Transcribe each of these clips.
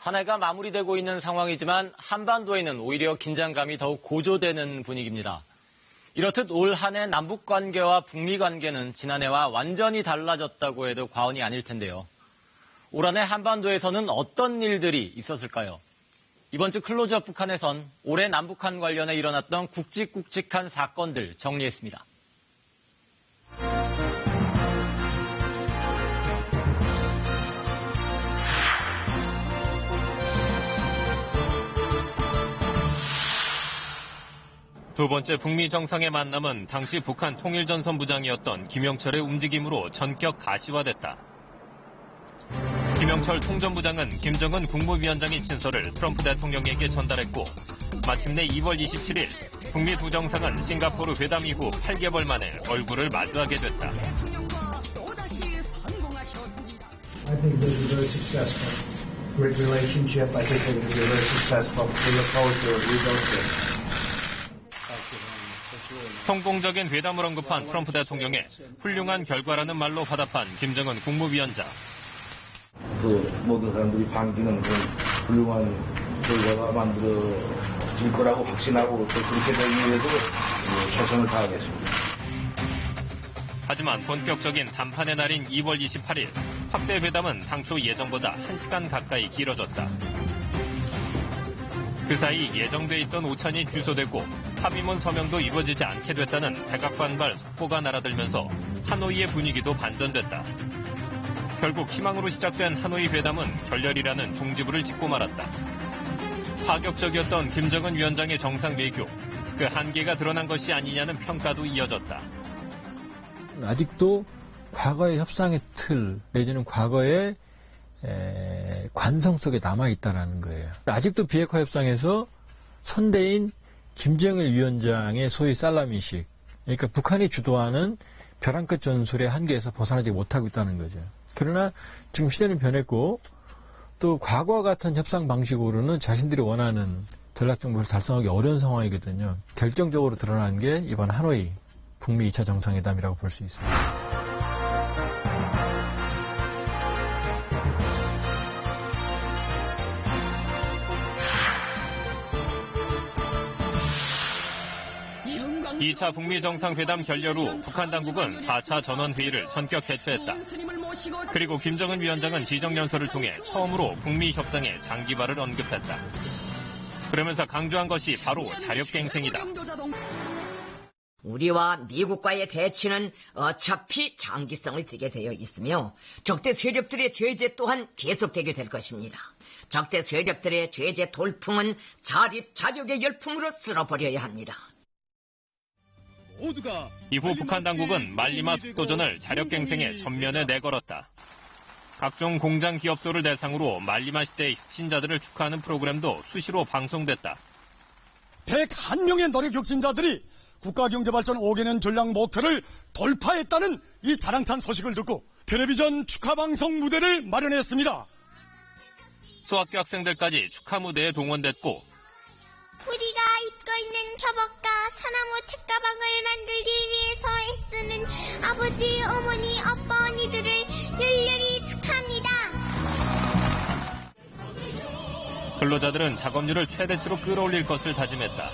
한 해가 마무리되고 있는 상황이지만 한반도에는 오히려 긴장감이 더욱 고조되는 분위기입니다. 이렇듯 올 한 해 남북 관계와 북미 관계는 지난해와 완전히 달라졌다고 해도 과언이 아닐 텐데요. 올 한 해 한반도에서는 어떤 일들이 있었을까요? 이번 주 클로즈업 북한에선 올해 남북한 관련해 일어났던 굵직굵직한 사건들 정리했습니다. 두 번째 북미 정상의 만남은 당시 북한 통일전선부장이었던 김영철의 움직임으로 전격 가시화됐다. 김영철 통전부장은 김정은 국무위원장의 친서를 트럼프 대통령에게 전달했고 마침내 2월 27일 북미 두 정상은 싱가포르 회담 이후 8개월 만에 얼굴을 마주하게 됐다. I think this is very successful. Great relationship. I think it will be very successful. We look forward to it. We both do. 성공적인 회담을 언급한 트럼프 대통령의 훌륭한 결과라는 말로 화답한 김정은 국무위원장. 모든 사람들이 반기는 그런 훌륭한 결과가 만들어질 거라고 확신하고 또 그렇게 되기 위해서 최선을 다하겠습니다. 하지만 본격적인 담판의 날인 2월 28일 확대 회담은 당초 예정보다 1시간 가까이 길어졌다. 그 사이 예정돼 있던 오찬이 취소되고 합의문 서명도 이루어지지 않게 됐다는 백악관발 속보가 날아들면서 하노이의 분위기도 반전됐다. 결국 희망으로 시작된 하노이 회담은 결렬이라는 종지부를 짓고 말았다. 파격적이었던 김정은 위원장의 정상 외교, 그 한계가 드러난 것이 아니냐는 평가도 이어졌다. 아직도 과거의 협상의 틀 내지는 과거의 관성 속에 남아있다는 거예요. 아직도 비핵화 협상에서 선대인 김정일 위원장의 소위 살라미식, 그러니까 북한이 주도하는 벼랑 끝 전술의 한계에서 벗어나지 못하고 있다는 거죠. 그러나 지금 시대는 변했고 또 과거와 같은 협상 방식으로는 자신들이 원하는 전략정보를 달성하기 어려운 상황이거든요. 결정적으로 드러난 게 이번 하노이 북미 2차 정상회담이라고 볼 수 있습니다. 이 2차 북미 정상회담 결렬 후 북한 당국은 4차 전원회의를 전격 개최했다. 그리고 김정은 위원장은 지정연설을 통해 처음으로 북미 협상의 장기화를 언급했다. 그러면서 강조한 것이 바로 자력갱생이다. 우리와 미국과의 대치는 어차피 장기성을 띠게 되어 있으며 적대 세력들의 제재 또한 계속되게 될 것입니다. 적대 세력들의 제재 돌풍은 자립자족의 열풍으로 쓸어버려야 합니다. 이후 북한 당국은 말리마 속도전을 자력갱생의 전면에 내걸었다. 각종 공장 기업소를 대상으로 말리마 시대의 혁신자들을 축하하는 프로그램도 수시로 방송됐다. 101명의 노력 혁신자들이 국가경제발전 5개년 전략 목표를 돌파했다는 이 자랑찬 소식을 듣고 텔레비전 축하방송 무대를 마련했습니다. 수학교 학생들까지 축하 무대에 동원됐고 우리가 입고 있는 교복과 소나무 책가방을 만들기 위해서 애쓰는 아버지, 어머니, 아빠, 언니들을 열렬히 축하합니다. 근로자들은 작업률을 최대치로 끌어올릴 것을 다짐했다.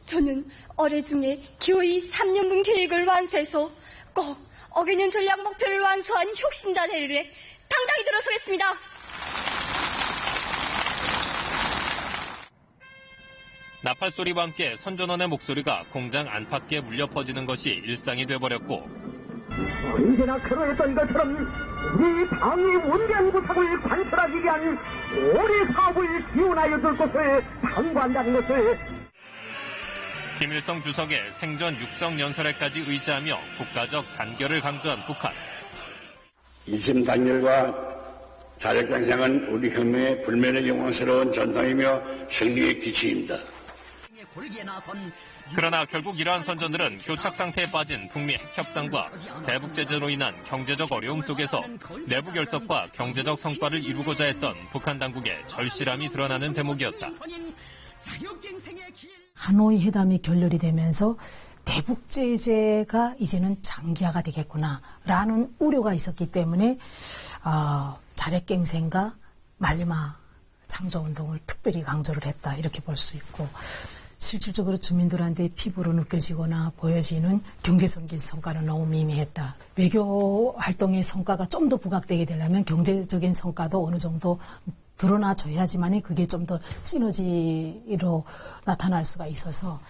저는 올해 중에 기호의 3년분 계획을 완수해서 꼭 5개년 전략 목표를 완수한 혁신자 대열에 당당히 들어서겠습니다. 나팔 소리와 함께 선전원의 목소리가 공장 안팎에 울려 퍼지는 것이 일상이 돼버렸고 언제나 그러했던 것처럼 우리 당의 원대한 구상을 관철하기 위한 올해 사업을 지원하여 줄 것을 당부한다는 것을 김일성 주석의 생전 육성 연설에까지 의지하며 국가적 단결을 강조한 북한. 이심단결과 자력갱생은 우리 혁명의 불면의 영광스러운 전통이며 승리의 기치입니다. 그러나 결국 이러한 선전들은 교착 상태에 빠진 북미 핵협상과 대북 제재로 인한 경제적 어려움 속에서 내부 결속과 경제적 성과를 이루고자 했던 북한 당국의 절실함이 드러나는 대목이었다. 하노이 회담이 결렬이 되면서 대북 제재가 이제는 장기화가 되겠구나라는 우려가 있었기 때문에 자력갱생과 말리마 창조운동을 특별히 강조를 했다 이렇게 볼 수 있고 실질적으로 주민들한테 피부로 느껴지거나 보여지는 경제적인 성과는 너무 미미했다. 외교 활동의 성과가 좀 더 부각되게 되려면 경제적인 성과도 어느 정도 드러나줘야지만 그게 좀 더 시너지로 나타날 수가 있어서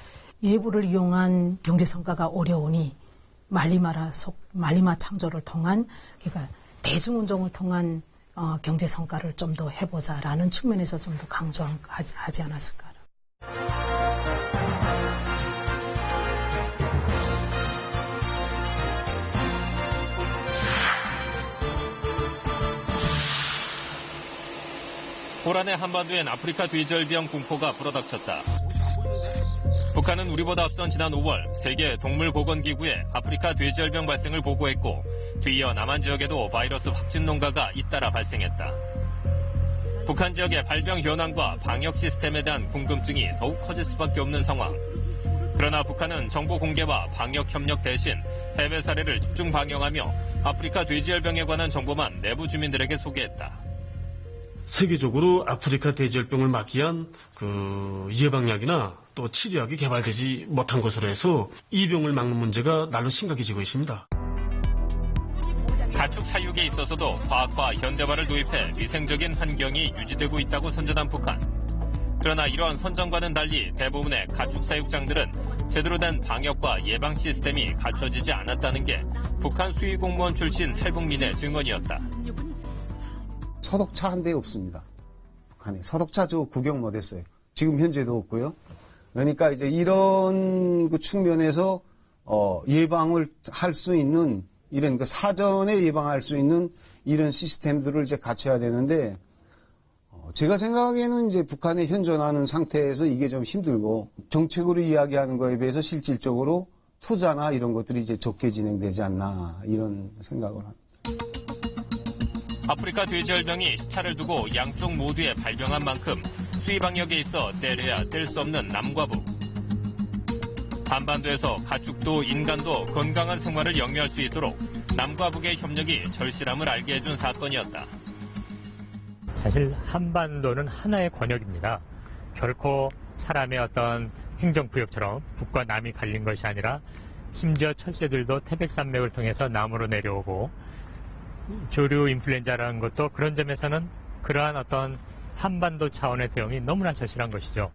예부를 이용한 경제 성과가 어려우니 말리마 창조를 통한 그러니까 대중운동을 통한 경제 성과를 좀 더 해보자라는 측면에서 좀 더 강조하지 않았을까. 올 한해 한반도엔 아프리카 돼지열병 공포가 불어닥쳤다. 북한은 우리보다 앞선 지난 5월 세계 동물보건기구에 아프리카 돼지열병 발생을 보고했고 뒤이어 남한 지역에도 바이러스 확진 농가가 잇따라 발생했다. 북한 지역의 발병 현황과 방역 시스템에 대한 궁금증이 더욱 커질 수밖에 없는 상황. 그러나 북한은 정보 공개와 방역 협력 대신 해외 사례를 집중 방영하며 아프리카 돼지열병에 관한 정보만 내부 주민들에게 소개했다. 세계적으로 아프리카 돼지열병을 막기 위한 예방약이나 또 치료약이 개발되지 못한 것으로 해서 이 병을 막는 문제가 날로 심각해지고 있습니다. 가축 사육에 있어서도 과학과 현대화를 도입해 위생적인 환경이 유지되고 있다고 선전한 북한. 그러나 이러한 선전과는 달리 대부분의 가축 사육장들은 제대로 된 방역과 예방 시스템이 갖춰지지 않았다는 게 북한 수의 공무원 출신 할북민의 증언이었다. 소독차 한 대 없습니다. 북한에. 소독차 저 구경 못했어요. 지금 현재도 없고요. 그러니까 이제 이런 그 측면에서 예방을 할 수 있는 이런 그 사전에 예방할 수 있는 이런 시스템들을 이제 갖춰야 되는데 제가 생각하기에는 이제 북한에 현존하는 상태에서 이게 좀 힘들고 정책으로 이야기하는 거에 비해서 실질적으로 투자나 이런 것들이 이제 적게 진행되지 않나 이런 생각을 합니다. 아프리카 돼지열병이 시차를 두고 양쪽 모두에 발병한 만큼 수의 방역에 있어 떼려야 뗄 수 없는 남과 북. 한반도에서 가축도 인간도 건강한 생활을 영위할 수 있도록 남과 북의 협력이 절실함을 알게 해준 사건이었다. 사실 한반도는 하나의 권역입니다. 결코 사람의 어떤 행정구역처럼 북과 남이 갈린 것이 아니라 심지어 철새들도 태백산맥을 통해서 남으로 내려오고 조류 인플루엔자라는 것도 그런 점에서는 그러한 어떤 한반도 차원의 대응이 너무나 절실한 것이죠.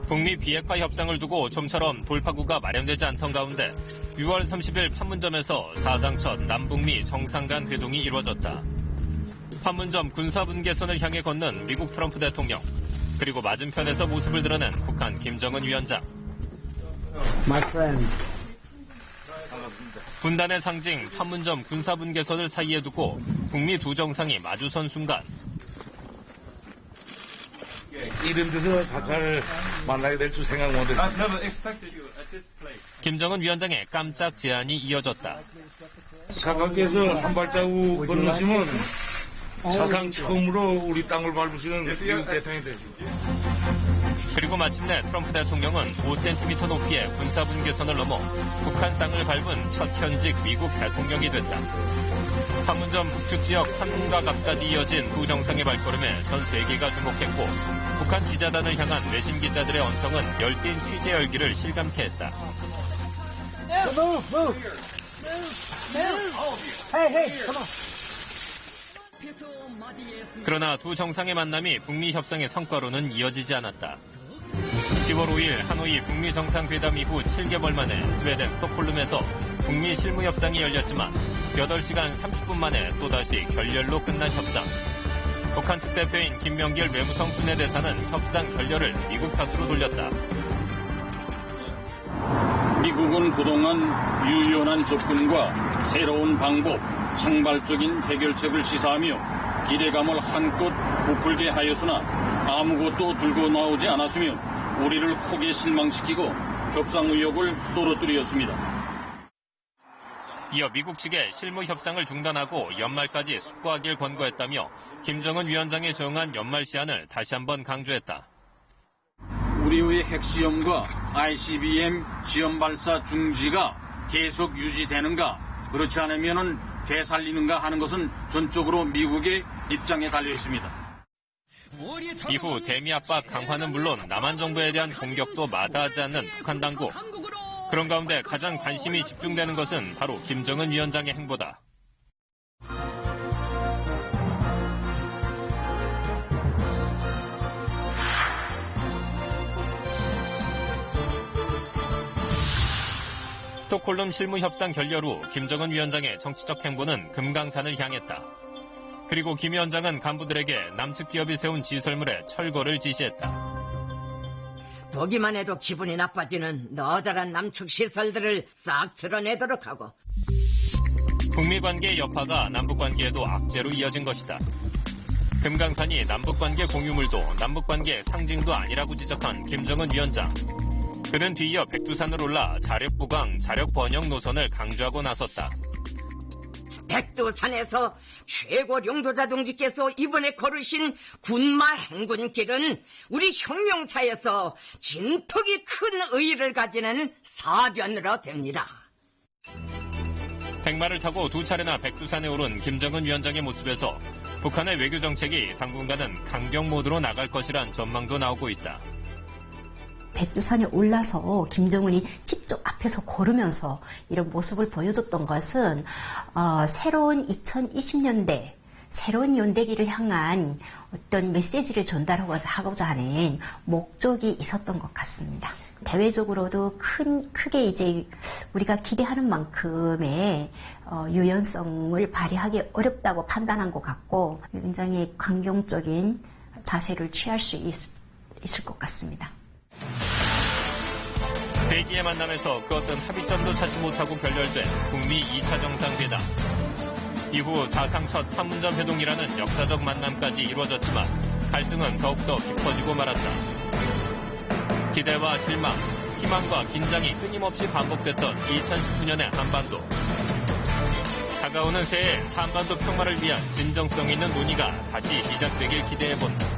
북미 비핵화 협상을 두고 좀처럼 돌파구가 마련되지 않던 가운데 6월 30일 판문점에서 사상 첫 남북미 정상 간 회동이 이루어졌다. 판문점 군사분계선을 향해 걷는 미국 트럼프 대통령, 그리고 맞은편에서 모습을 드러낸 북한 김정은 위원장. 분단의 상징 판문점 군사분계선을 사이에 두고 북미 두 정상이 마주선 순간 이런 데서 각하를 만나게 될 줄 생각 못했습니다. 김정은 위원장의 깜짝 제안이 이어졌다. 각하께서 한 발자국 건너시면 사상 처음으로 우리 땅을 밟으시는 미국 대통령이 되죠. 그리고 마침내 트럼프 대통령은 5cm 높이의 군사분계선을 넘어 북한 땅을 밟은 첫 현직 미국 대통령이 됐다. 판문점 북측 지역 한문가각까지 이어진 두 정상의 발걸음에 전 세계가 주목했고 북한 기자단을 향한 외신 기자들의 언성은 열띤 취재 열기를 실감케 했다. 그러나 두 정상의 만남이 북미 협상의 성과로는 이어지지 않았다. 10월 5일 하노이 북미 정상회담 이후 7개월 만에 스웨덴 스톡홀름에서 북미 실무협상이 열렸지만 8시간 30분 만에 또다시 결렬로 끝난 협상. 북한 측 대표인 김명길 외무성 순회대사는 협상 결렬을 미국 탓으로 돌렸다. 미국은 그동안 유연한 접근과 새로운 방법, 창발적인 해결책을 시사하며 기대감을 한껏 부풀게 하였으나 아무것도 들고 나오지 않았으며 우리를 크게 실망시키고 협상 의욕을 떨어뜨렸습니다. 이어 미국 측에 실무 협상을 중단하고 연말까지 숙고하길 권고했다며 김정은 위원장이 정한 연말 시한을 다시 한번 강조했다. 우리의 핵시험과 ICBM 시험 발사 중지가 계속 유지되는가, 그렇지 않으면은 되살리는가 하는 것은 전적으로 미국의 입장에 달려 있습니다. 이후 대미 압박 강화는 물론 남한 정부에 대한 공격도 마다하지 않는 북한 당국. 그런 가운데 가장 관심이 집중되는 것은 바로 김정은 위원장의 행보다. 스톡홀름 실무협상 결렬 후 김정은 위원장의 정치적 행보는 금강산을 향했다. 그리고 김 위원장은 간부들에게 남측 기업이 세운 시설물의 철거를 지시했다. 보기만 해도 기분이 나빠지는 너저런 남측 시설들을 싹 드러내도록 하고. 북미 관계의 여파가 남북 관계에도 악재로 이어진 것이다. 금강산이 남북 관계 공유물도 남북 관계의 상징도 아니라고 지적한 김정은 위원장. 그는 뒤이어 백두산을 올라 자력 부강, 자력 번영 노선을 강조하고 나섰다. 백두산에서 최고 용도자 동지께서 이번에 걸으신 군마 행군길은 우리 혁명사에서 진폭이 큰 의의를 가지는 사변으로 됩니다. 백마를 타고 두 차례나 백두산에 오른 김정은 위원장의 모습에서 북한의 외교 정책이 당분간은 강경 모드로 나갈 것이란 전망도 나오고 있다. 백두산에 올라서 김정은이 직접 앞에서 걸으면서 이런 모습을 보여줬던 것은 새로운 2020년대 새로운 연대기를 향한 어떤 메시지를 전달하고자 하는 목적이 있었던 것 같습니다. 대외적으로도 크게 이제 우리가 기대하는 만큼의 유연성을 발휘하기 어렵다고 판단한 것 같고 굉장히 강경적인 자세를 취할 수 있을 것 같습니다. 세기의 만남에서 그 어떤 합의점도 찾지 못하고 결렬된 북미 2차 정상회담. 이후 사상 첫 판문점 회동이라는 역사적 만남까지 이루어졌지만 갈등은 더욱더 깊어지고 말았다. 기대와 실망, 희망과 긴장이 끊임없이 반복됐던 2019년의 한반도. 다가오는 새해 한반도 평화를 위한 진정성 있는 논의가 다시 시작되길 기대해본다.